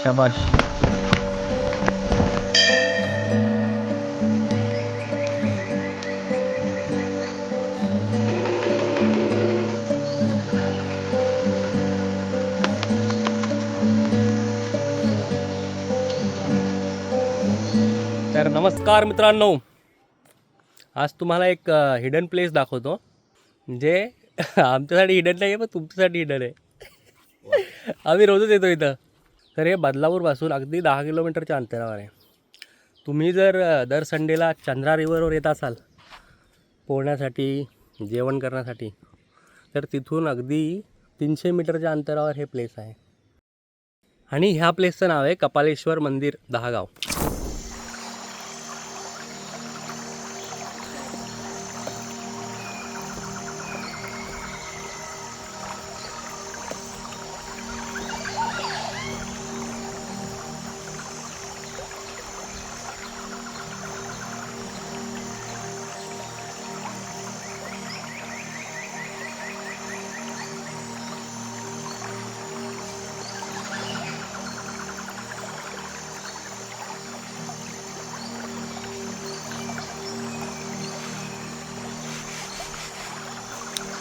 शाबाश. तर नमस्कार मित्रांनो, आज तुम्हाला एक हिडन प्लेस दाखवतो. म्हणजे आमच्यासाठी हिडन नाही आहे, पण तुमच्यासाठी हिडन आहे. आम्ही रोजच येतो इथं. तर हे बदलापूरपासून अगदी 10 किलोमीटरच्या अंतरावर आहे. तुम्ही जर दर संडेला चंद्रा रिव्हरवर येत असाल पोहण्यासाठी, जेवण करण्यासाठी, तर तिथून अगदी 300 मीटरच्या अंतरावर हे प्लेस आहे. आणि ह्या प्लेसचं नाव आहे कपालेश्वर मंदिर दहागाव.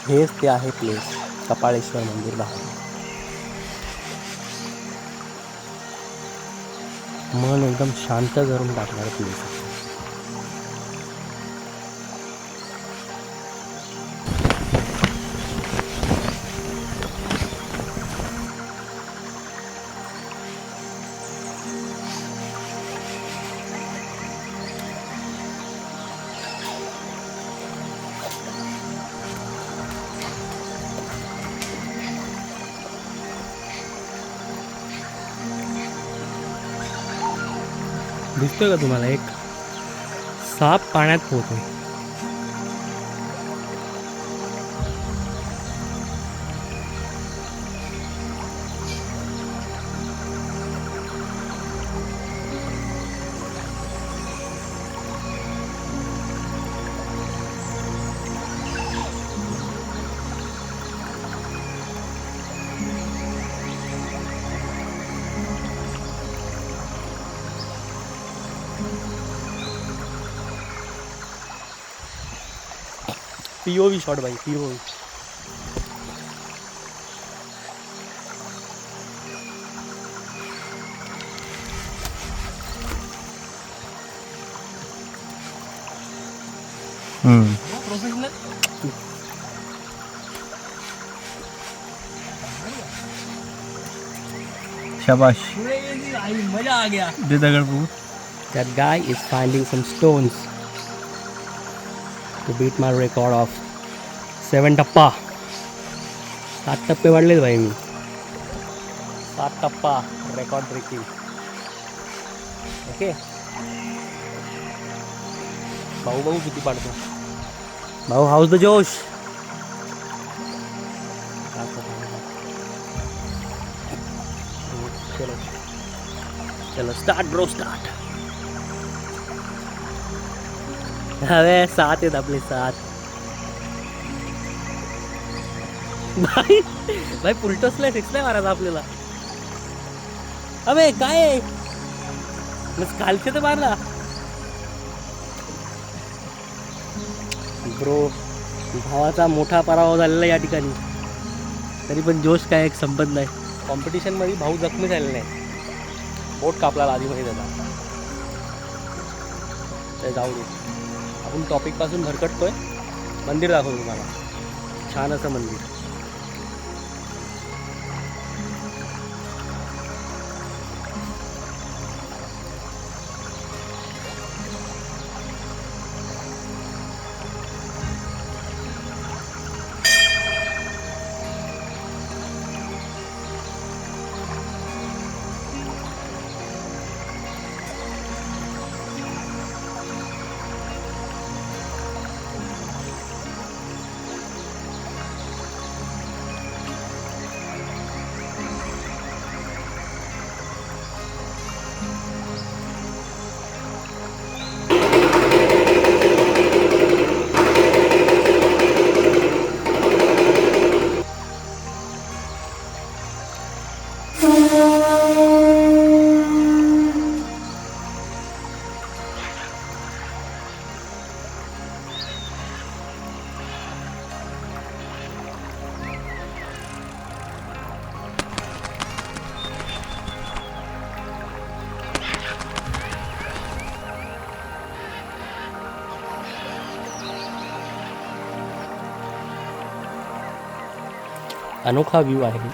हेच ते आहे प्लेस, कपाळेश्वर मंदिर दहागाव. मन एकदम शांत करून टाकणार प्लेस. दिसतोय का तुम्हाला एक साप पाण्यात पोहतोय. पीओव्ही शॉट भाई, पीओव्ही. प्रोफेशनल. शाबाश. मजा आ गया. दे दगड बघू. That guy is finding some stones to beat my record of 7 टप्पा. 7 टप्पे वाढलेत भाई मी. 7 टप्पा रेकॉर्ड ब्रेकिंग. ओके. भाऊ भाऊ किती पाडतो भाऊ. हाऊस द जोश. चलो चलो स्टार्ट ब्रो स्टार्ट. अरे 7 आहेत आपले 7. भाई भाई पुलटसला फिक्स नाही मारायचा आपल्याला. अबे काय आहे, कालचे तर मारला ब्रो. भावाचा मोठा पराभव झालेला या ठिकाणी. तरी पण जोश काय एक संपत नाही. कॉम्पिटिशनमध्ये भाऊ जखमी झालेला नाही. बोट कापला आधी माहीत होता. ते जाऊ दे, आपण टॉपिकपासून भरकटतोय. मंदिर दाखवतो तुम्हाला, छान असं मंदिर. अनोखा व्ह्यू आहे.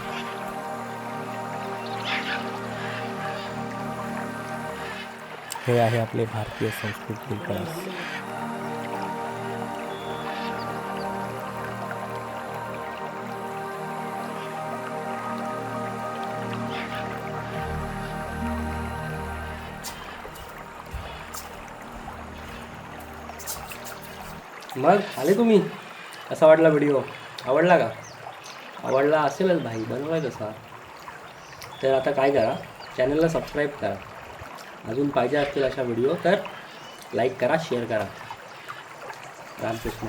हे आहे आपले भारतीय संस्कृती कळस. मग आले तुम्ही. कसा वाटला व्हिडिओ? आवडला का? आवडला असेलच भाई, बनवाय कसा. तर आता काय करा, चॅनलला सबस्क्राईब करा. अजून पाहिजे असतील अशा व्हिडिओ तर लाईक करा, शेअर करा. रामकृष्ण.